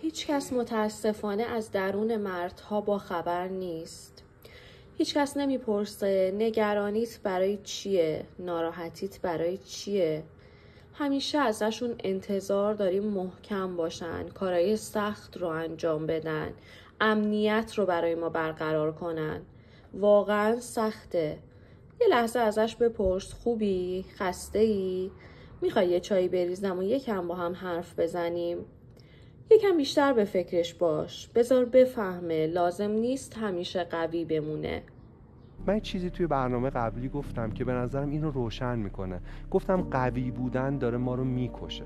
هیچ کس متاسفانه از درون مردها با خبر نیست. هیچ کس نمیپرسه نگرانیت برای چیه، ناراحتیت برای چیه. همیشه ازشون انتظار داریم محکم باشن، کارهای سخت رو انجام بدن، امنیت رو برای ما برقرار کنن. واقعا سخته. یه لحظه ازش بپرس خوبی؟ خسته ای؟ میخوای یه چایی بریزم و یکم با هم حرف بزنیم؟ یکم بیشتر به فکرش باش. بذار بفهمه لازم نیست همیشه قوی بمونه. من یه چیزی توی برنامه قبلی گفتم که به نظرم این رو روشن میکنه. گفتم قوی بودن داره ما رو میکشه.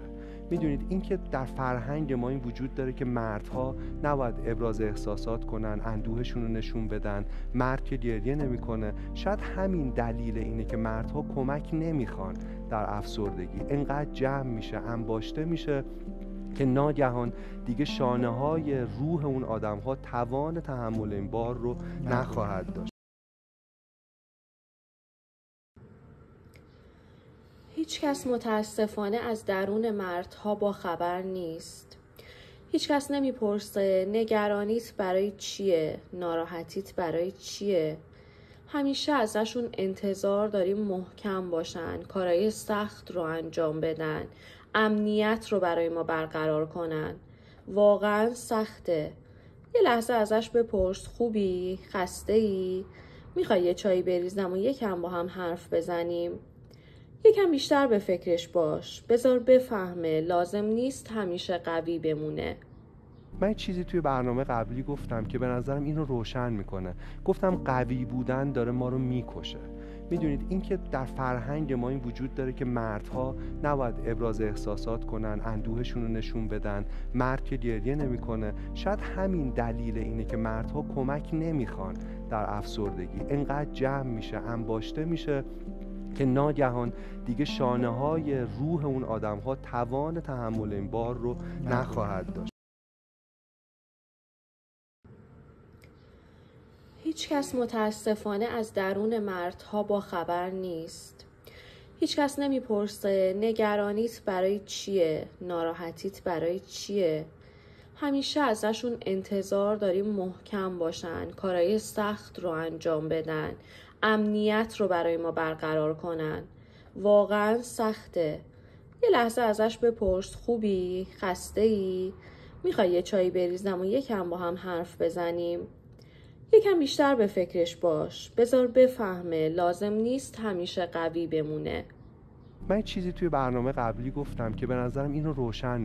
میدونید این که در فرهنگ ما این وجود داره که مردها نباید ابراز احساسات کنن، اندوهشون رو نشون بدن. مرد که گریه نمیکنه. شاید همین دلیل اینه که مردها کمک نمیخوان در افسردگی. انقدر جمع میشه، انباشته میشه که ناگهان دیگه شانه های روح اون آدم ها توان تحمل این بار رو نخواهد داشت. هیچ کس متاسفانه از درون مردها با خبر نیست. هیچ کس نمیپرسه نگرانیت برای چیه، ناراحتیت برای چیه. همیشه ازشون انتظار داریم محکم باشن، کارهای سخت رو انجام بدن، امنیت رو برای ما برقرار کنن. واقعا سخته. یه لحظه ازش بپرس خوبی؟ خسته ای؟ میخوای یه چایی بریزم و یکم با هم حرف بزنیم؟ یکم بیشتر به فکرش باش. بذار بفهمه لازم نیست همیشه قوی بمونه. من یه چیزی توی برنامه قبلی گفتم که به نظرم این رو روشن میکنه. گفتم قوی بودن داره ما رو میکشه. میدونید این که در فرهنگ ما این وجود داره که مردها نباید ابراز احساسات کنن، اندوهشون رو نشون بدن. مرد که گریه نمیکنه. شاید همین دلیل اینه که مردها کمک نمیخوان در افسردگی. انقدر جمع میشه، انباشته میشه که ناگهان دیگه شانه های روح اون آدم ها توان تحمل این بار رو نخواهد داشت. هیچ کس متاسفانه از درون مردها با خبر نیست. هیچ کس نمیپرسه نگرانیت برای چیه، ناراحتیت برای چیه. همیشه ازشون انتظار داریم محکم باشن، کارهای سخت رو انجام بدن، امنیت رو برای ما برقرار کنن. واقعا سخته. یه لحظه ازش بپرس خوبی؟ خسته ای؟ میخوای یه چایی بریزم و یکم با هم حرف بزنیم؟ یکم بیشتر به فکرش باش. بذار بفهمه لازم نیست همیشه قوی بمونه. من یه چیزی توی برنامه قبلی گفتم که به نظرم این رو روشن